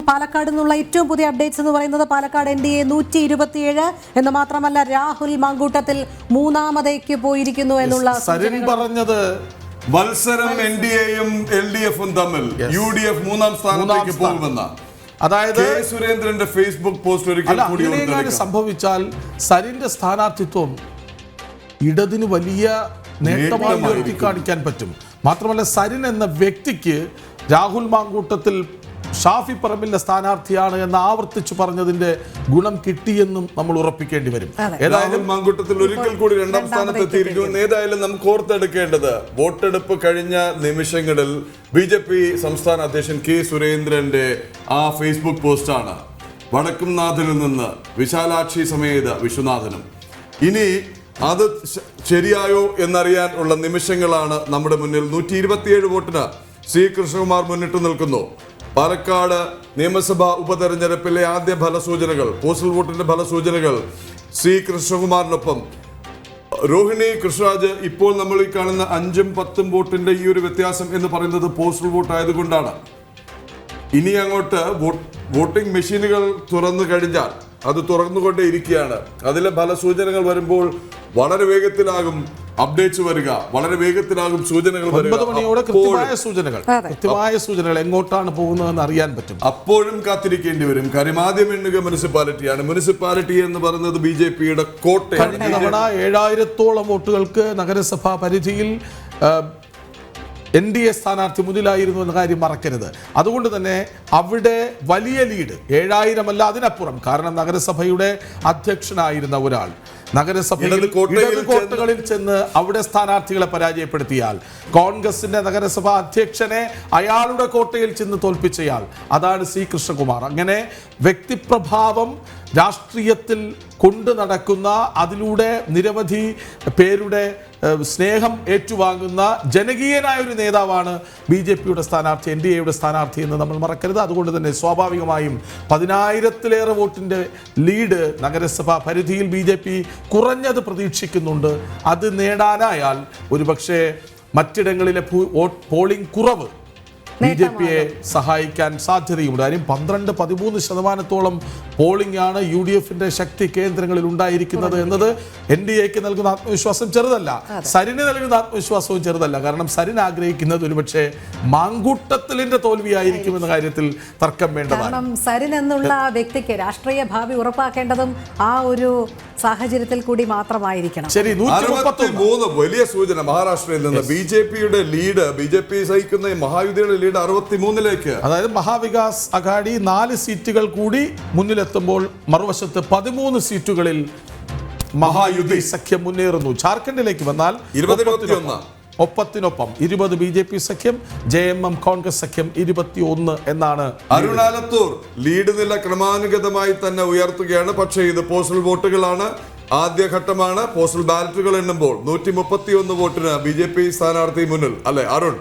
പാലക്കാട് നിന്നുള്ള ഏറ്റവും പുതിയ അപ്ഡേറ്റ്സ് എന്ന് പറയുന്നത് പാലക്കാട് NDA 127 എന്ന് മാത്രമല്ല രാഹുൽ മാങ്കൂട്ടത്തിൽ മൂന്നാമതേക്ക് പോയിരിക്കുന്നു എന്നുള്ള സരിൻ പറഞ്ഞത് മത്സരം NDAയും LDFും തമ്മിൽ UDF മൂന്നാം സ്ഥാനത്തേക്ക് പോകുമെന്ന. അതായത് സുരേന്ദ്രന്റെ ഫേസ്ബുക്ക് പോസ്റ്റ് ഒരിക്കൽ കൂടി സംഭവിച്ചാൽ സരിന്റെ സ്ഥാനാർത്ഥിത്വം ഇടതിന് വലിയ നേട്ടമായി ഉയർത്തി കാണിക്കാൻ പറ്റും. മാത്രമല്ല സരിൻ എന്ന വ്യക്തിക്ക് രാഹുൽ മാങ്കൂട്ടത്തിൽ ഷാഫി പറമ്പിലിന്റെ സ്ഥാനാർത്ഥിയാണ് എന്ന് ആവർത്തിച്ചു പറഞ്ഞതിന്റെ ഗുണം കിട്ടിയെന്നും നമ്മൾ ഉറപ്പിക്കേണ്ടി വരും. ഏതായാലും മാങ്കൂട്ടത്തിൽ ഒരിക്കൽ കൂടി രണ്ടാം സ്ഥാനത്ത് എത്തിയിരിക്കുന്നു. ഏതായാലും നമുക്ക് ഓർത്തെടുക്കേണ്ടത് വോട്ടെടുപ്പ് കഴിഞ്ഞ നിമിഷങ്ങളിൽ BJP സംസ്ഥാന അധ്യക്ഷൻ K. സുരേന്ദ്രന്റെ ആ ഫേസ്ബുക്ക് പോസ്റ്റാണ്. വടക്കുംനാഥനിൽ നിന്ന് വിശാലാക്ഷി സമേത വിശ്വനാഥനും. ഇനി അത് ശരിയായോ എന്നറിയാൻ ഉള്ള നിമിഷങ്ങളാണ് നമ്മുടെ മുന്നിൽ. 127 വോട്ടിന് C. കൃഷ്ണകുമാർ മുന്നിട്ട് നിൽക്കുന്നു. പാലക്കാട് നിയമസഭാ ഉപതെരഞ്ഞെടുപ്പിലെ ആദ്യ ഫലസൂചനകൾ, പോസ്റ്റൽ വോട്ടിന്റെ ഫലസൂചനകൾ C. കൃഷ്ണകുമാറിനൊപ്പം രോഹിണി കൃഷ്ണരാജ്. ഇപ്പോൾ നമ്മൾ ഈ കാണുന്ന 5ഉം 10ഉം വോട്ടിന്റെ ഈ ഒരു വ്യത്യാസം എന്ന് പറയുന്നത് പോസ്റ്റൽ വോട്ട് ആയതുകൊണ്ടാണ്. ഇനി അങ്ങോട്ട് വോട്ടിംഗ് മെഷീനുകൾ തുറന്നു കഴിഞ്ഞാൽ അത് തുറന്നുകൊണ്ടേ ഇരിക്കുകയാണ്. അതിലെ ഫലസൂചനകൾ വരുമ്പോൾ വളരെ വേഗത്തിലാകും അപ്ഡേറ്റ്സ് വരിക, വളരെ വേഗത്തിലാകും സൂചനകൾ വരിക. 9 മണിയോടെ കൃത്യമായ സൂചനകൾ എങ്ങോട്ടാണ് പോകുന്നതെന്ന് അറിയാൻ പറ്റും. അപ്പോഴും കാത്തിരിക്കേണ്ടി വരും. കാര്യം ആദ്യം എണ്ണുക മുനിസിപ്പാലിറ്റിയാണ്. മുനിസിപ്പാലിറ്റി എന്ന് പറയുന്നത് BJPയുടെ കോട്ടയാണ്. കഴിഞ്ഞ തവണ 7000-ഓളം വോട്ടുകൾക്ക് നഗരസഭാ പരിധിയിൽ NDA സ്ഥാനാർത്ഥി മുന്നിലായിരുന്നു എന്ന കാര്യം മറക്കരുത്. അതുകൊണ്ട് തന്നെ അവിടെ വലിയ ലീഡ് 7000 അല്ല അതിനപ്പുറം. കാരണം നഗരസഭയുടെ അധ്യക്ഷനായിരുന്ന ഒരാൾ നഗരസഭയിൽ കോട്ടകളിൽ ചെന്ന് അവിടെ സ്ഥാനാർത്ഥികളെ പരാജയപ്പെടുത്തിയാൽ, കോൺഗ്രസിന്റെ നഗരസഭാ അധ്യക്ഷനെ അയാളുടെ കോട്ടയിൽ ചെന്ന് തോൽപ്പിച്ചയാൾ, അതാണ് C. കൃഷ്ണകുമാർ. അങ്ങനെ വ്യക്തിപ്രഭാവം രാഷ്ട്രീയത്തിൽ കൊണ്ടു നടക്കുന്ന, അതിലൂടെ നിരവധി പേരുടെ സ്നേഹം ഏറ്റുവാങ്ങുന്ന ജനകീയനായ ഒരു നേതാവാണ് BJPയുടെ സ്ഥാനാർത്ഥി, NDAയുടെ സ്ഥാനാർത്ഥി എന്ന് നമ്മൾ മറക്കരുത്. അതുകൊണ്ട് തന്നെ സ്വാഭാവികമായും 10,000-ലേറെ വോട്ടിന്റെ ലീഡ് നഗരസഭാ പരിധിയിൽ BJP കുറഞ്ഞത് പ്രതീക്ഷിക്കുന്നുണ്ട്. അത് നേടാനായാൽ ഒരുപക്ഷെ മറ്റിടങ്ങളിലെ പോളിംഗ് കുറവ് BJPയെ സഹായിക്കാൻ സാധ്യതയുണ്ട്. കാര്യം 12-13% പോളിംഗ് ആണ് UDFന്റെ ശക്തി കേന്ദ്രങ്ങളിൽ ഉണ്ടായിരിക്കുന്നത് എന്നത് NDAക്ക് നൽകുന്ന ആത്മവിശ്വാസം ചെറുതല്ല. സരിന് നൽകുന്ന ആത്മവിശ്വാസവും ചെറുതല്ല. കാരണം സരിൻ ആഗ്രഹിക്കുന്നത് ഒരുപക്ഷെ മാങ്കൂട്ടത്തിലിന്റെ തോൽവിയായിരിക്കുമെന്ന കാര്യത്തിൽ തർക്കം വേണ്ടതാണ്. കാരണം സരിൻ എന്നുള്ള വ്യക്തിക്ക് രാഷ്ട്രീയ ഭാവി ഉറപ്പാക്കേണ്ടതും ആ ഒരു സാഹചര്യത്തിൽ കൂടി മാത്രമായിരിക്കണം. ശരി, 133 വലിയ സൂചന മഹാരാഷ്ട്രയിൽ നിന്ന്. BJPയുടെ ലീഡ്, BJP സഹിക്കുന്ന മഹായുതിയുടെ ലീഡ് 63-ലേക്ക്. അതായത് മഹാവികാസ് അഘാഡി 4 സീറ്റുകൾ കൂടി മുന്നിലെത്തുമ്പോൾ മറുവശത്ത് 13 സീറ്റുകളിൽ മഹായുതി സഖ്യം മുന്നേറുന്നു. ജാർഖണ്ഡിലേക്ക് വന്നാൽ 20-21 20 BJP സഖ്യം, JMM കോൺഗ്രസ് സഖ്യം 21 എന്നാണ്. അരുണാലത്തൂർ ലീഡ് നില ക്രമാനുഗതമായി തന്നെ ഉയർത്തുകയാണ്. പക്ഷേ ഇത് പോസ്റ്റൽ വോട്ടുകളാണ്, ആദ്യഘട്ടമാണ്. പോസ്റ്റൽ ബാലറ്റുകൾ എണ്ണുമ്പോൾ 131 വോട്ടിന് BJP സ്ഥാനാർത്ഥി മുന്നിൽ. അല്ലെ അരുൺ?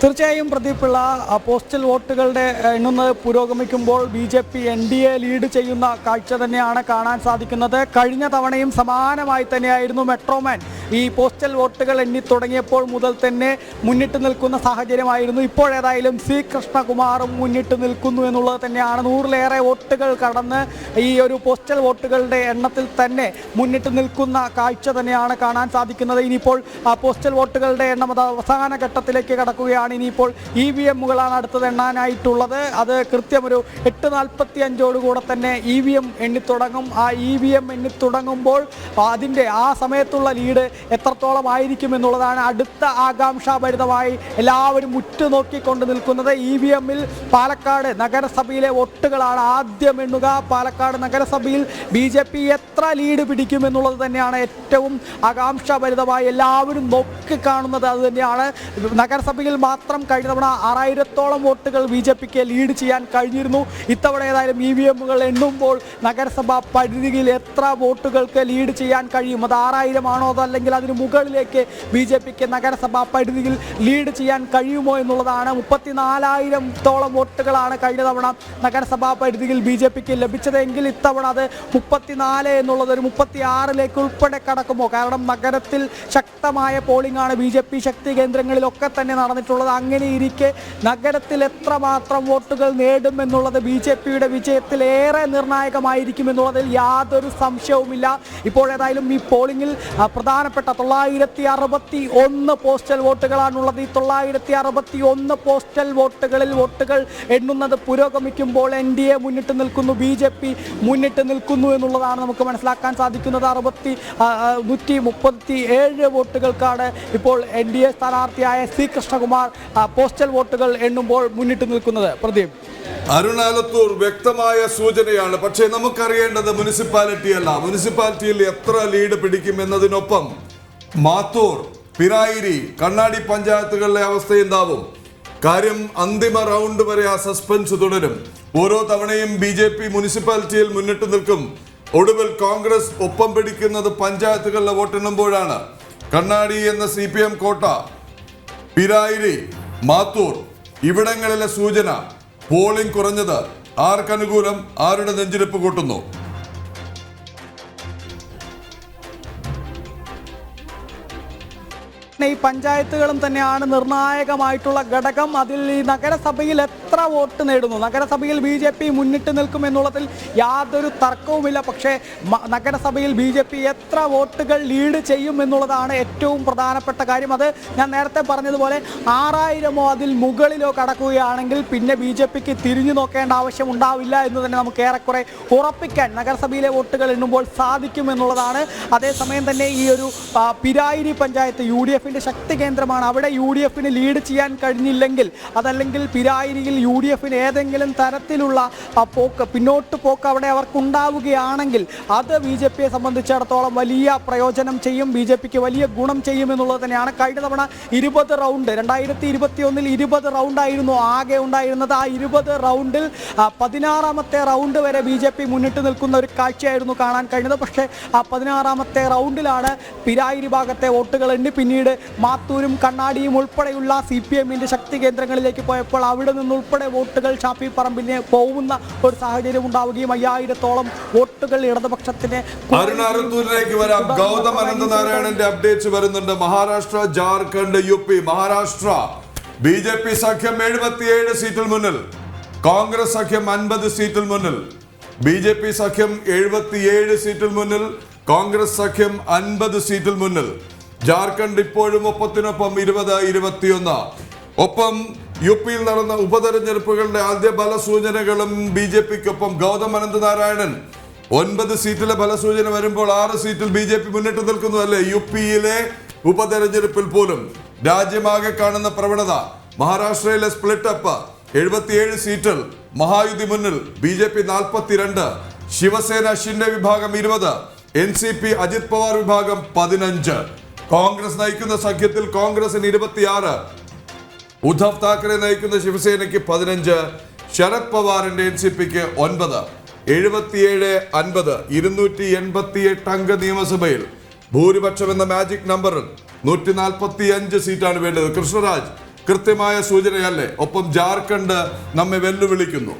തീർച്ചയായും പ്രദീപ് പിള്ള, പോസ്റ്റൽ വോട്ടുകളുടെ എണ്ണുന്നത് പുരോഗമിക്കുമ്പോൾ BJP NDA ലീഡ് ചെയ്യുന്ന കാഴ്ച തന്നെയാണ് കാണാൻ സാധിക്കുന്നത്. കഴിഞ്ഞ തവണയും സമാനമായി തന്നെയായിരുന്നു മെട്രോമാൻ ഈ പോസ്റ്റൽ വോട്ടുകൾ എണ്ണി തുടങ്ങിയപ്പോൾ മുതൽ തന്നെ മുന്നിട്ട് നിൽക്കുന്ന സാഹചര്യമായിരുന്നു. ഇപ്പോഴേതായാലും C. കൃഷ്ണകുമാറും മുന്നിട്ട് നിൽക്കുന്നു എന്നുള്ളത് തന്നെയാണ്. 100-ലേറെ വോട്ടുകൾ കടന്ന് ഈ ഒരു പോസ്റ്റൽ വോട്ടുകളുടെ എണ്ണത്തിൽ തന്നെ മുന്നിട്ട് നിൽക്കുന്ന കാഴ്ച തന്നെയാണ് കാണാൻ സാധിക്കുന്നത്. ഇനിയിപ്പോൾ പോസ്റ്റൽ വോട്ടുകളുടെ എണ്ണം അത് അവസാന ഘട്ടത്തിലേക്ക് കടക്കുകയാണ്. ഇനിയിപ്പോൾ EVM-കളാണ് അടുത്തത് എണ്ണാനായിട്ടുള്ളത്. അത് കൃത്യം ഒരു 8:45 തന്നെ EVM എണ്ണിത്തുടങ്ങും. ആ EVM എണ്ണിത്തുടങ്ങുമ്പോൾ അതിൻ്റെ ആ സമയത്തുള്ള ലീഡ് എത്രത്തോളം ആയിരിക്കും എന്നുള്ളതാണ് അടുത്ത ആകാംക്ഷാഭരിതമായി എല്ലാവരും ഉറ്റുനോക്കിക്കൊണ്ട് നിൽക്കുന്നത്. EVM-ൽ പാലക്കാട് നഗരസഭയിലെ വോട്ടുകളാണ് ആദ്യം എണ്ണുക. പാലക്കാട് നഗരസഭയിൽ BJP എത്ര ലീഡ് പിടിക്കും എന്നുള്ളത് തന്നെയാണ് ഏറ്റവും ആകാംക്ഷാഭരിതമായി എല്ലാവരും നോക്കിക്കാണുന്നത്. അത് തന്നെയാണ്. നഗരസഭയിൽ മാത്രം കഴിഞ്ഞ തവണ 6000-ഓളം വോട്ടുകൾ BJPക്ക് ലീഡ് ചെയ്യാൻ കഴിഞ്ഞിരുന്നു. ഇത്തവണ ഏതായാലും EVM-കൾ എണ്ണുമ്പോൾ നഗരസഭാ പരിധിയിൽ എത്ര വോട്ടുകൾക്ക് ലീഡ് ചെയ്യാൻ കഴിയും? അത് 6000 ആണോ അതല്ലെങ്കിൽ അല്ലെങ്കിൽ അതിന് മുകളിലേക്ക് BJPക്ക് നഗരസഭാ പരിധിയിൽ ലീഡ് ചെയ്യാൻ കഴിയുമോ എന്നുള്ളതാണ്. 34,000-ഓളം വോട്ടുകളാണ് കഴിഞ്ഞ തവണ നഗരസഭാ പരിധിയിൽ BJPക്ക് ലഭിച്ചതെങ്കിൽ ഇത്തവണ അത് 34 എന്നുള്ളത് ഒരു 36ലേക്ക് ഉൾപ്പെടെ കടക്കുമോ? കാരണം നഗരത്തിൽ ശക്തമായ പോളിംഗ് ആണ് BJP ശക്തി കേന്ദ്രങ്ങളിലൊക്കെ തന്നെ നടന്നിട്ടുള്ളത്. അങ്ങനെ ഇരിക്കെ നഗരത്തിൽ എത്രമാത്രം വോട്ടുകൾ നേടും എന്നുള്ളത് BJPയുടെ വിജയത്തിൽ ഏറെ നിർണായകമായിരിക്കും എന്നുള്ളതിൽ യാതൊരു സംശയവുമില്ല. ഇപ്പോഴേതായാലും ഈ പോളിംഗിൽ പ്രധാനപ്പെട്ട 961 പോസ്റ്റൽ വോട്ടുകളാണുള്ളത്. ഈ 961 പോസ്റ്റൽ വോട്ടുകളിൽ വോട്ടുകൾ എണ്ണുന്നത് പുരോഗമിക്കുമ്പോൾ NDA മുന്നിട്ട് നിൽക്കുന്നു, BJP മുന്നിട്ട് നിൽക്കുന്നു എന്നുള്ളതാണ് നമുക്ക് മനസ്സിലാക്കാൻ സാധിക്കുന്നത്. 137 വോട്ടുകൾക്കാണ് ഇപ്പോൾ NDA സ്ഥാനാർത്ഥിയായ C കൃഷ്ണകുമാർ പോസ്റ്റൽ വോട്ടുകൾ എണ്ണുമ്പോൾ മുന്നിട്ട് നിൽക്കുന്നത്. പ്രദീപ്, അരുണാലത്തൂർ വ്യക്തമായ സൂചനയാണ്. പക്ഷേ നമുക്കറിയേണ്ടത് മുനിസിപ്പാലിറ്റി അല്ല. മുനിസിപ്പാലിറ്റിയിൽ എത്ര ലീഡ് പിടിക്കും എന്നതിനൊപ്പം മാത്തൂർ, പിരായിരി, കണ്ണാടി പഞ്ചായത്തുകളിലെ അവസ്ഥ എന്താവും? കാര്യം അന്തിമ റൗണ്ട് വരെ ആ സസ്പെൻസ് തുടരും. ഓരോ തവണയും BJP മുനിസിപ്പാലിറ്റിയിൽ മുന്നിട്ട് നിൽക്കും. ഒടുവിൽ കോൺഗ്രസ് ഒപ്പം പിടിക്കുന്നത് പഞ്ചായത്തുകളിലെ വോട്ടെണ്ണുമ്പോഴാണ്. കണ്ണാടി എന്ന CPM കോട്ട, പിരായിരി, മാത്തൂർ ഇവിടങ്ങളിലെ സൂചന പോളിംഗ് കുറഞ്ഞത് ആർക്കനുകൂലം, ആരുടെ നെഞ്ചിടിപ്പ് കൂട്ടുന്നു? ഈ പഞ്ചായത്തുകളും തന്നെയാണ് നിർണായകമായിട്ടുള്ള ഘടകം. അതിൽ ഈ നഗരസഭയിൽ എത്ര വോട്ട് നേടുന്നു, നഗരസഭയിൽ BJP മുന്നിട്ട് നിൽക്കും എന്നുള്ളതിൽ യാതൊരു തർക്കവുമില്ല. പക്ഷേ നഗരസഭയിൽ BJP എത്ര വോട്ടുകൾ ലീഡ് ചെയ്യും എന്നുള്ളതാണ് ഏറ്റവും പ്രധാനപ്പെട്ട കാര്യം. അത് ഞാൻ നേരത്തെ പറഞ്ഞതുപോലെ 6000-ഓ അതിൽ മുകളിലോ കടക്കുകയാണെങ്കിൽ പിന്നെ BJPക്ക് തിരിഞ്ഞു നോക്കേണ്ട ആവശ്യം ഉണ്ടാവില്ല എന്ന് തന്നെ നമുക്ക് ഏറെക്കുറെ ഉറപ്പിക്കാൻ നഗരസഭയിലെ വോട്ടുകൾ എണ്ണുമ്പോൾ സാധിക്കും എന്നുള്ളതാണ്. അതേസമയം തന്നെ ഈ ഒരു പിരായിരി പഞ്ചായത്ത് UDF ശക്തി കേന്ദ്രമാണ്. അവിടെ UDFന് ലീഡ് ചെയ്യാൻ കഴിഞ്ഞില്ലെങ്കിൽ, അതല്ലെങ്കിൽ പിരായിരിയിൽ UDFന് ഏതെങ്കിലും തരത്തിലുള്ള പിന്നോട്ട് പോക്ക് അവിടെ അവർക്കുണ്ടാവുകയാണെങ്കിൽ അത് BJPയെ സംബന്ധിച്ചിടത്തോളം വലിയ പ്രയോജനം ചെയ്യും, BJPക്ക് വലിയ ഗുണം ചെയ്യും എന്നുള്ളത് തന്നെയാണ്. കഴിഞ്ഞ തവണ 20 റൗണ്ട് 2021 20 റൗണ്ടായിരുന്നു ആകെ ഉണ്ടായിരുന്നത്. ആ 20 റൗണ്ടിൽ 16ാമത്തെ റൗണ്ട് വരെ BJP മുന്നിട്ട് നിൽക്കുന്ന ഒരു കാഴ്ചയായിരുന്നു കാണാൻ കഴിഞ്ഞത്. പക്ഷേ ആ 16ാമത്തെ റൗണ്ടിലാണ് പിരായിരി ഭാഗത്തെ വോട്ടുകൾ എണ്ണി പിന്നീട് മാത്തൂരും കണ്ണാടിയും ഉൾപ്പെടെയുള്ള CPMന്റെ ശക്തി കേന്ദ്രങ്ങളിലേക്ക് പോയപ്പോൾ അവിടെ നിന്നുൾപ്പെടെ വോട്ടുകൾ ഷാഫി പറമ്പിലിന് പോകുന്ന ഒരു സാഹചര്യം ഉണ്ടാവുകയും 5000-ഓളം വോട്ടുകൾ ഇടതുപക്ഷത്തിന്. അരുണാലത്തൂരിലേക്ക് വരാം. ഗൗതം അനന്തനാരായണന്റെ അപ്ഡേറ്റ്സ് വരുന്നുണ്ട്. മഹാരാഷ്ട്ര, ജാർഖണ്ഡ്, UP. മഹാരാഷ്ട്ര BJP സഖ്യം 77 സീറ്റിൽ മുന്നിൽ, കോൺഗ്രസ് സഖ്യം 50 സീറ്റിൽ മുന്നിൽ. BJP സഖ്യം 77 സീറ്റിൽ മുന്നിൽ, കോൺഗ്രസ് സഖ്യം 50 സീറ്റിൽ മുന്നിൽ. ജാർഖണ്ഡ് ഇപ്പോഴും ഒപ്പത്തിനൊപ്പം 20-21. ഒപ്പം UPയിൽ നടന്ന ഉപതെരഞ്ഞെടുപ്പുകളുടെ ആദ്യ ഫലസൂചനകളും BJPക്കൊപ്പം. ഗൗതം അനന്തനാരായണൻ 9 സീറ്റിലെ ഫലസൂചന വരുമ്പോൾ 6 സീറ്റിൽ BJP മുന്നിട്ട് നിൽക്കുന്നു അല്ലേ? UPയിലെ ഉപതെരഞ്ഞെടുപ്പിൽ പോലും രാജ്യമാകെ കാണുന്ന പ്രവണത. മഹാരാഷ്ട്രയിലെ സ്പ്ലിറ്റ് അപ്പ് 77 സീറ്റിൽ മഹായുതി മുന്നിൽ, BJP 42, ശിവസേന ഷിൻഡെ വിഭാഗം 20, NCP അജിത് പവാർ വിഭാഗം 15. കോൺഗ്രസ് നയിക്കുന്ന സഖ്യത്തിൽ കോൺഗ്രസിന് 26, ഉദ്ധവ് താക്കറെ നയിക്കുന്ന ശിവസേനയ്ക്ക് 15, ശരത് പവാറിന്റെ NCPക്ക് 9. 77-50 288 അംഗ നിയമസഭയിൽ ഭൂരിപക്ഷം എന്ന മാജിക് നമ്പറിൽ 145 സീറ്റാണ് വേണ്ടത്. കൃഷ്ണരാജ്, കൃത്യമായ സൂചനയല്ലേ? ഒപ്പം ജാർഖണ്ഡ് നമ്മെ വെല്ലുവിളിക്കുന്നു.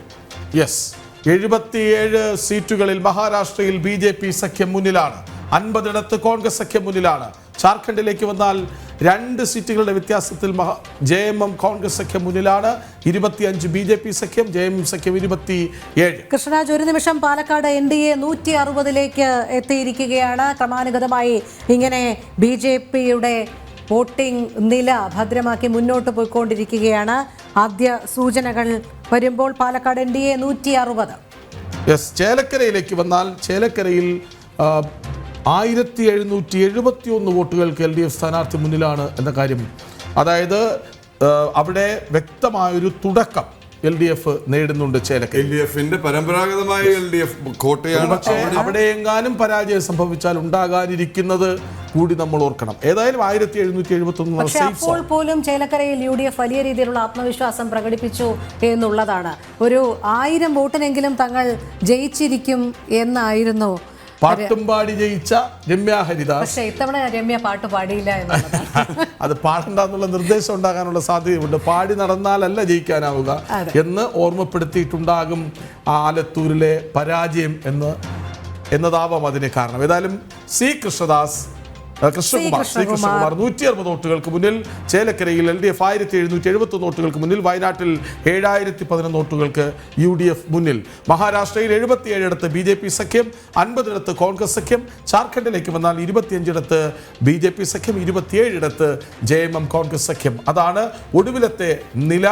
യെസ്, 77 സീറ്റുകളിൽ മഹാരാഷ്ട്രയിൽ BJP സഖ്യം മുന്നിലാണ്, 50 കോൺഗ്രസ് സഖ്യം മുന്നിലാണ്. ജാർഖണ്ഡിലേക്ക് വന്നാൽ 2 സീറ്റുകളുടെ വ്യത്യാസത്തിൽ JMM കോൺഗ്രസ് സഖ്യം മുന്നിലാണ്, 25 BJP സഖ്യം, JMM സഖ്യം 27. കൃഷ്ണരാജ്, ഒരു നിമിഷം പാലക്കാട് NDA 160ലേക്ക് എത്തിയിരിക്കുകയാണ്. ക്രമാനുഗതമായി ഇങ്ങനെ BJPയുടെ വോട്ടിംഗ് നില ഭദ്രമാക്കി മുന്നോട്ട് പോയിക്കൊണ്ടിരിക്കുകയാണ്. ആദ്യ സൂചനകൾ വരുമ്പോൾ പാലക്കാട് NDA 160. യെസ്, ചേലക്കരയിലേക്ക് വന്നാൽ ചേലക്കരയിൽ 1771 വോട്ടുകൾക്ക് LDF സ്ഥാനാർത്ഥി മുന്നിലാണ് എന്ന കാര്യം. അതായത് അവിടെ വ്യക്തമായൊരു തുടക്കം LDF നേടുന്നുണ്ട് ചേലക്കര. LDFന്റെ പരമ്പരാഗതമായ LDF കോട്ടയാണ്. പക്ഷേ അവിടെ എങ്ങാനും പരാജയം സംഭവിച്ചാൽ ഉണ്ടാകാനിരിക്കുന്നത് കൂടി നമ്മൾ ഓർക്കണം. ഏതായാലും 1771. പക്ഷേ അപ്പോൾ പോലും ചേലക്കരയിൽ UDF വലിയ രീതിയിലുള്ള ആത്മവിശ്വാസം പ്രകടിപ്പിച്ചു എന്നുള്ളതാണ്. ഒരു 1000 വോട്ടിനെങ്കിലും തങ്ങൾ ജയിച്ചിരിക്കും എന്നായിരുന്നു പാട്ടും പാടി ജയിച്ച രമ്യ ഹരിദാസ്. പക്ഷേ ഇത്തവണ രമ്യ പാട്ട് പാടിയില്ല എന്നുള്ളതാണ്. അത് പാടണ്ടെന്നുള്ള നിർദ്ദേശം ഉണ്ടാകാനുള്ള സാധ്യതയുണ്ട്. പാടി നടന്നാലല്ല ജയിക്കാനാവുക എന്ന് ഓർമ്മപ്പെടുത്തിയിട്ടുണ്ടാകും ആലത്തൂരിലെ പരാജയം എന്നതാവാം അതിന് കാരണം. ഏതായാലും കൃഷ്ണകുമാർ 160 വോട്ടുകൾക്ക് മുന്നിൽ, ചേലക്കരയിൽ LDF 1771 വോട്ടുകൾക്ക് മുന്നിൽ, വയനാട്ടിൽ 7011 വോട്ടുകൾക്ക് UDF മുന്നിൽ. മഹാരാഷ്ട്രയിൽ 77 BJP സഖ്യം, 50 കോൺഗ്രസ് സഖ്യം. ജാർഖണ്ഡിലേക്ക് വന്നാൽ 25 BJP സഖ്യം, 27 JMM കോൺഗ്രസ് സഖ്യം. അതാണ് ഒടുവിലത്തെ നില.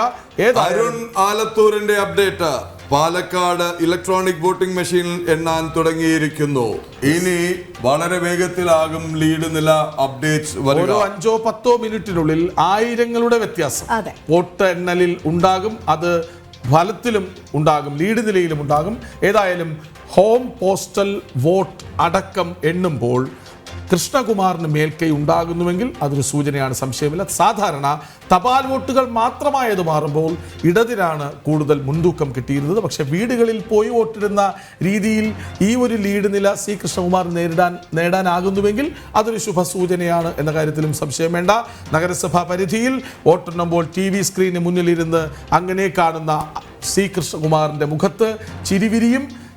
അരുൺ ആലത്തൂരിന്റെ update. Palakkad electronic voting machine എണ്ണാൻ തുടങ്ങിയിരിക്കുന്നു. ഇനി വളരെ വേഗത്തിലാകും ലീഡ് നില അപ്ഡേറ്റ്സ്. ഓരോ 5-10 മിനിറ്റിനുള്ളിൽ ആയിരങ്ങളുടെ വ്യത്യാസം വോട്ട് എണ്ണലിൽ ഉണ്ടാകും. അത് ഫലത്തിലും ഉണ്ടാകും, ലീഡ് നിലയിലും ഉണ്ടാകും. ഏതായാലും ഹോം പോസ്റ്റൽ വോട്ട് അടക്കം എണ്ണുമ്പോൾ കൃഷ്ണകുമാറിന് മേൽക്കൈ ഉണ്ടാകുന്നുവെങ്കിൽ അതൊരു സൂചനയാണ്, സംശയമില്ല. സാധാരണ തപാൽ വോട്ടുകൾ മാത്രമായത് മാറുമ്പോൾ ഇടതിനാണ് കൂടുതൽ മുൻതൂക്കം കിട്ടിയിരുന്നത്. പക്ഷെ വീടുകളിൽ പോയി വോട്ടിടുന്ന രീതിയിൽ ഈ ഒരു ലീഡ് നില കൃഷ്ണകുമാർ നേടാനാകുന്നുവെങ്കിൽ അതൊരു ശുഭസൂചനയാണ് എന്ന കാര്യത്തിലും സംശയം വേണ്ട. നഗരസഭാ പരിധിയിൽ വോട്ടെണ്ണുമ്പോൾ TV സ്ക്രീനിന് മുന്നിലിരുന്ന് അങ്ങനെ കാണുന്ന കൃഷ്ണകുമാറിൻ്റെ മുഖത്ത്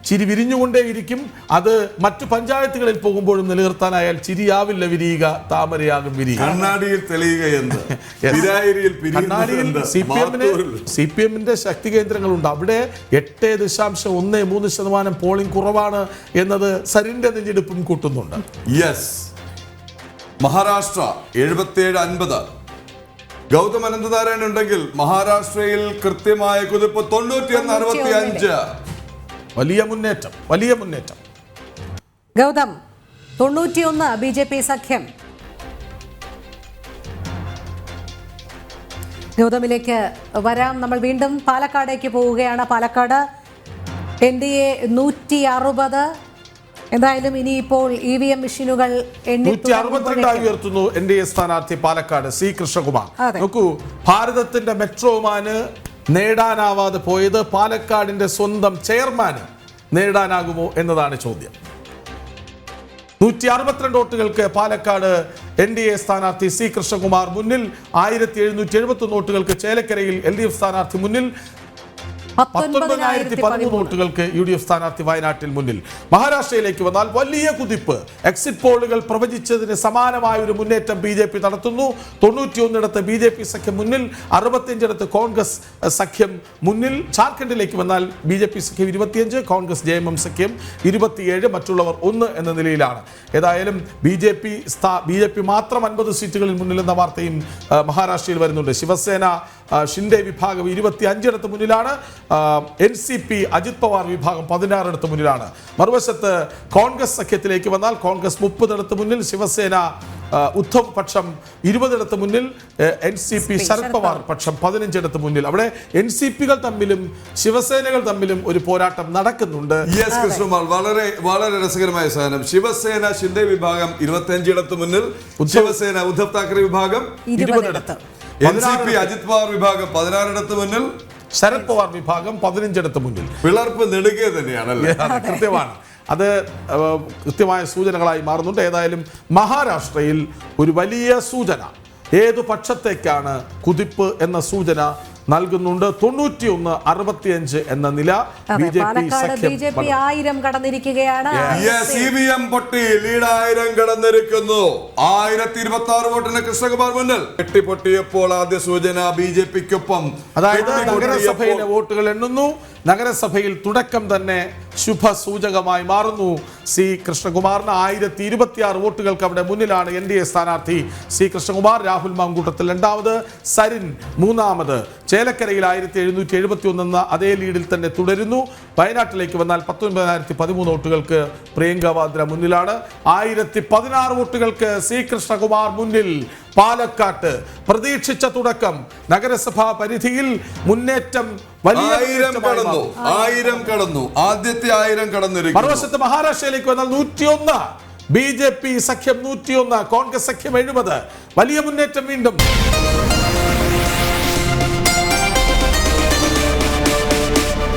ചിരി വിരിഞ്ഞുകൊണ്ടേയിരിക്കും. അത് മറ്റു പഞ്ചായത്തുകളിൽ പോകുമ്പോഴും നിലനിർത്താനായാൽ ചിരിയാവില്ല വിരിയുക, താമരയാകും വിരിയുക. കണ്ണാടിയിൽ തെളിയുകയെന്ന്. CPM-ന്റെ ശക്തി കേന്ദ്രങ്ങളുണ്ട്. അവിടെ 8.13% പോളിംഗ് കുറവാണ് എന്നത് സരിന്റെ നെഞ്ചെടുപ്പും കൂട്ടുന്നുണ്ട്. യെസ്. മഹാരാഷ്ട്ര 77-50. ഗൗതം അനന്തനാരായണൻ ഉണ്ടെങ്കിൽ മഹാരാഷ്ട്രയിൽ കൃത്യമായ കുതിപ്പ് 91-65. വലിയ മുന്നേറ്റം. ഗൗതം 91 BJP സഖ്യം. ഗൗതമിലേക്ക് വരാം. നമ്മൾ വീണ്ടും പാലക്കാടേക്ക് പോവുകയാണ്. പാലക്കാട് NDA 160. എന്തായാലും ഇനിയിപ്പോൾ EVM മെഷീനുകൾ 162 ഉയർത്തുന്നു NDA സ്ഥാനാർത്ഥി പാലക്കാട് കൃഷ്ണകുമാർ. നോക്കൂ, ഭാരതത്തിന്റെ മെട്രോമാന് നേടാനാവാതെ പോയത് പാലക്കാടിന്റെ സ്വന്തം ചെയർമാന് നേടാനാകുമോ എന്നതാണ് ചോദ്യം. 162 വോട്ടുകൾക്ക് പാലക്കാട് NDA സ്ഥാനാർത്ഥി കൃഷ്ണകുമാർ മുന്നിൽ. 1771 വോട്ടുകൾക്ക് ചേലക്കരയിൽ LDF സ്ഥാനാർത്ഥി മുന്നിൽ. 19,013 വോട്ടുകൾക്ക് UDF സ്ഥാനാർത്ഥി വയനാട്ടിൽ മുന്നിൽ. മഹാരാഷ്ട്രയിലേക്ക് വന്നാൽ വലിയ കുതിപ്പ്. എക്സിറ്റ് പോളുകൾ പ്രവചിച്ചതിന് സമാനമായ ഒരു മുന്നേറ്റം BJP നടത്തുന്നു. 91 BJP സഖ്യം മുന്നിൽ, 65 കോൺഗ്രസ് സഖ്യം മുന്നിൽ. ജാർഖണ്ഡിലേക്ക് വന്നാൽ BJP സഖ്യം 25, കോൺഗ്രസ് JMM സഖ്യം 27, മറ്റുള്ളവർ 1 എന്ന നിലയിലാണ്. ഏതായാലും BJP മാത്രം 50 സീറ്റുകളിൽ മുന്നിലെന്ന വാർത്തയും മഹാരാഷ്ട്രയിൽ വരുന്നുണ്ട്. ശിവസേന ഷിൻഡെ വിഭാഗം 25 മുന്നിലാണ്. NCP അജിത് പവാർ വിഭാഗം 16 മുന്നിലാണ്. മറുവശത്ത് കോൺഗ്രസ് സഖ്യത്തിലേക്ക് വന്നാൽ കോൺഗ്രസ് 30 മുന്നിൽ, ശിവസേന ഉദ്ധവ് പക്ഷം 20 മുന്നിൽ, NCP ശരത് പവാർ പക്ഷം 15 മുന്നിൽ. അവിടെ NCPകൾ തമ്മിലും ശിവസേനകൾ തമ്മിലും ഒരു പോരാട്ടം നടക്കുന്നുണ്ട്. വളരെ വളരെ രസകരമായ സാധനം. ശിവസേന ഷിൻഡെ വിഭാഗം 25 മുന്നിൽ, ശിവസേന ഉദ്ധവ് താക്കറെ വിഭാഗം 20. NCP അജിത് പവാർ വിഭാഗം 16 മുന്നിൽ, ശരത് പവാർ വിഭാഗം 15 മുന്നിൽ. പിളർപ്പ് നെടുകെ തന്നെയാണല്ലേ? കൃത്യമാണ്. അത് കൃത്യമായ സൂചനകളായി മാറുന്നുണ്ട്. ഏതായാലും മഹാരാഷ്ട്രയിൽ ഒരു വലിയ സൂചന, ഏതു പക്ഷത്തേക്കാണ് കുതിപ്പ് എന്ന സൂചന നൽകുന്നുണ്ട്. 91-65 എന്ന നില. BJP 1000 കടന്നിരിക്കുകയാണ്. EVM പൊട്ടി, ലീഡ് 1000 കടന്നിരിക്കുന്നു. 1026 വോട്ടിന് കൃഷ്ണകുമാർ മുന്നിൽ. പൊട്ടിയപ്പോൾ ആദ്യ സൂചന BJPക്കൊപ്പം. അതായത് നഗരസഭയിലെ വോട്ടുകൾ എണ്ണുന്നു. നഗരസഭയിൽ തുടക്കം തന്നെ ശുഭസൂചകമായി മാറുന്നു. കൃഷ്ണകുമാറിന് 1026 വോട്ടുകൾക്ക് അവിടെ മുന്നിലാണ് NDA സ്ഥാനാർത്ഥി കൃഷ്ണകുമാർ. രാഹുൽ മാങ്കൂട്ടത്തിൽ 2ാമത്, സരിൻ 3ാമത്. ചേലക്കരയിൽ 1771 എന്ന അതേ ലീഡിൽ തന്നെ തുടരുന്നു. വയനാട്ടിലേക്ക് വന്നാൽ 19,013 വോട്ടുകൾക്ക് പ്രിയങ്ക വാദ്ര മുന്നിലാണ്. 1016 വോട്ടുകൾക്ക് കൃഷ്ണകുമാർ മുന്നിൽ. പാലക്കാട്ട് പ്രതീക്ഷിച്ച തുടക്കം. നഗരസഭാ പരിധിയിൽ മുന്നേറ്റം വലിയ 1000 കടന്നു. ആദ്യത്തെ 1000 കടന്നിരിക്കുന്നു. മറുവശത്ത് മഹാരാഷ്ട്രയിലേക്ക് വന്നാൽ 101. BJP സഖ്യം 101, കോൺഗ്രസ് സഖ്യം 70. വലിയ മുന്നേറ്റം വീണ്ടും.